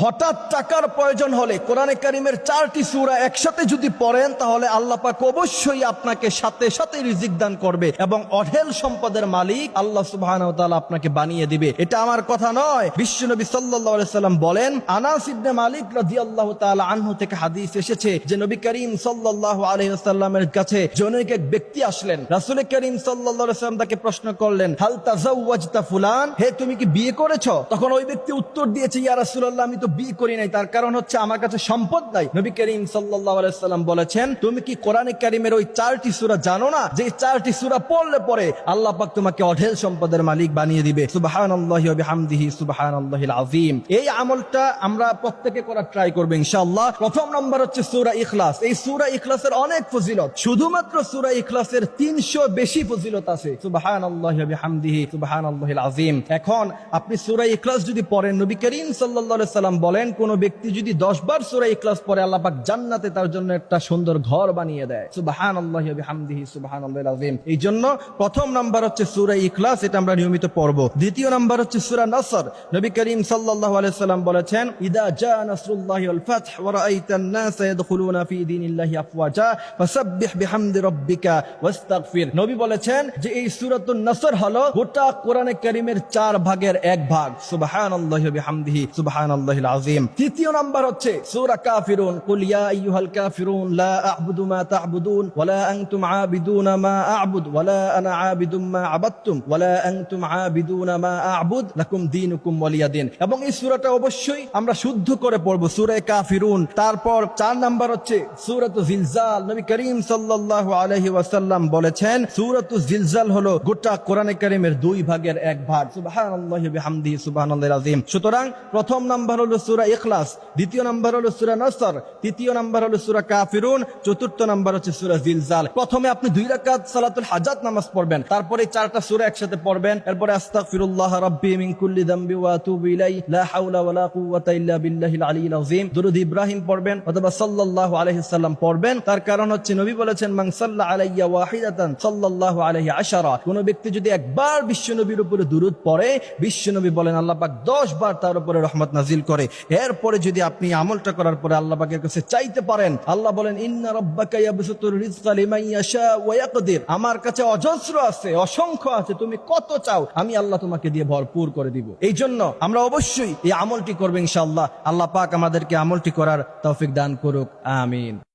হঠাৎ টাকার প্রয়োজন হলে কোরআনে কারিমের 4টি সূরা একসাথে যদি পড়েন তাহলে আল্লাহ পাক অবশ্যই আপনাকে সাথে সাথে রিজিক দান করবে এবং অঢেল সম্পদের মালিক আল্লাহ সুবহানাহু ওয়া তাআলা আপনাকে বানিয়ে দিবে। এটা আমার কথা নয়, বিশ্বনবী সাল্লাল্লাহু আলাইহি সাল্লাম বলেন, আনাস ইবনে মালিক রাদিয়াল্লাহু তাআলা আনহু থেকে হাদিস এসেছে যে নবী করিম সাল্লাল্লাহু আলাইহি ওয়াসাল্লামের কাছে জনৈক এক ব্যক্তি আসলেন। রাসূল করিম সাল্লাল্লাহু আলাইহি ওয়াসাল্লাম তাকে প্রশ্ন করলেন, হাল তাযাওয়াজতা ফুলান, হে তুমি কি বিয়ে করেছো? তখন ওই ব্যক্তি উত্তর দিয়েছে, ইয়া রাসূলুল্লাহ আমি তো বিয়ে করি নাই, তার কারণ হচ্ছে আমার কাছে সম্পদ নাই। নবী করিম সাল্লাল্লাহু আলাইহি ওয়াসাল্লাম বলেছেন, তুমি কি কোরআনে কারিমের ওই 4টি সূরা জানো না যে 4টি সূরা পড়লে পরে আল্লাহ পাক তোমাকে অঢেল সম্পদের মালিক বানিয়ে দিবে। সুবহানাল্লাহি ওয়া বিহামদিহি সুবহানাল্লাহিল আযীম। এই আমলটা আমরা প্রত্যেকে করার ট্রাই করব ইনশাআল্লাহ। প্রথম নাম্বার হচ্ছে সূরা ইখলাস। এই সূরা ইখলাসের অনেক ফজিলত, শুধুমাত্র সূরা ইখলাসের 300 বেশি ফজিলত আছে। সুবহানাল্লাহি ওয়া বিহামদিহি সুবহানাল্লাহিল আযীম। এখন আপনি সূরা ইখলাস যদি পড়েন, নবী করিম সাল্লাল্লাহু আলাইহি সাল্লাম বলেন, কোন ব্যক্তি যদি 10 বার সূরা ইখলাস পড়ে আল্লাহ পাক জান্নাতে তার জন্য একটা সুন্দর ঘর বানিয়ে দেয়। সুবহানাল্লাহি ওয়া বিহামদিহি সুবহানাল্লাহিল আযীম। এই জন্য প্রথম নাম্বার হচ্ছে সূরা ইখলাস, এটা আমরা নিয়মিত পড়ব। দ্বিতীয় নাম্বার হচ্ছে সূরা নসর। নবী করিম সাল্লাল্লাহু আলাইহি সাল্লাম বলেছেন, ইদা জা নাসরুল্লাহি ওয়াল ফাতহ ওয়া রাআইতান নাসা ইয়াদখুলুনা ফি দীনিল্লাহি আফওয়াজা ফাসাব্বিহ বিহামদি রাব্বিকা ওয়াস্তাগফির। নবী বলেছেন যে এই সূরাতুন নসর হলো গোটা কোরআনে কারীমের 4 ভাগের 1 ভাগ। সুবহানাল্লাহি ওয়া বিহামদিহি সুবহানাল্লাহিল আযীম। তৃতীয় নাম্বার হচ্ছে সূরা কাফিরুন, কুল ইয়া আইয়ুহাল কাফিরুন লা আ'বুদু মা তা'বুদুন ওয়া লা আনতুম আ'বিদুনা মা আ'বুদ ওয়া লা আনা আ'বিদুম মা আ'বাদতুম ওয়া লা আনতুম আ'বিদুনা মা আ'বুদ লাকুম দীনুকুম ওয়ালিয়া দীন। এবং এই সূরাটা অবশ্যই আমরা শুদ্ধ করে পড়ব, সূরা কাফিরুন। তারপর 4 নাম্বার হচ্ছে সূরাতুল জিলজাল। নবী করিম সাল্লাল্লাহু আলাইহি ওয়াসাল্লাম বলেছেন, সূরাতুল জিলজাল হলো গোটা কোরআনে কারীমের 2 ভাগের 1 ভাগ। সুবহানাল্লাহি ওয়া বিহামদিহি সুবহানাল্লাহিল আযীম। সুতরাং প্রথম নাম্বার হলো সূরা ইখলাস, দ্বিতীয় নাম্বার হলো সূরা নসর, তৃতীয় নাম্বার হলো সূরা কাফিরুন, চতুর্থ নাম্বার হচ্ছে সূরা জিলজাল। প্রথমে আপনি 2 রাকাত সালাতুল হাজাত নামাজ পড়বেন, তারপরে 4টা সূরা একসাথে পড়বেন, এরপরে আস্তাগফিরুল্লাহ রাব্বি মিন কুল্লি যামবি ওয়া আতুবু ইলাইহি লা হাওলা ওয়া লা কুওয়াতা ইল্লা বিল্লাহিল আলিয়্যিল আযীম। দুরূদ ইব্রাহিম পড়বেন অথবা সাল্লাল্লাহু আলাইহি সাল্লাম পড়বেন। তার কারণ হচ্ছে নবী বলেছেন, মান সাল্লা আলাইয়া ওয়াহিদাতান সাল্লাল্লাহু আলাইহি আশারা। কোন ব্যক্তি যদি একবার বিশ্বনবীর উপরে দুরূদ পড়ে, বিশ্বনবী বলেন আল্লাহ পাক 10 বার তার উপরে রহমত নাজিল করে। এরপরে যদি আপনি আমলটা করার পরে আল্লাহ পাকের কাছে চাইতে পারেন, আল্লাহ বলেন, ইন্না রাব্বাকা ইয়াবসুতুর রিজকা লিমান ইয়াশা ওয়া ইয়াকদির। আমার কাছে অজস্র আছে, অসংখ্য আছে, তুমি কত চাও আমি আল্লাহ তোমাকে দিয়ে ভরপুর করে দিব। এই জন্য আমরা অবশ্যই এই আমলটি করব ইনশাআল্লাহ। আল্লাহ পাক আমাদেরকে আমলটি করার তৌফিক দান করুক, আমিন।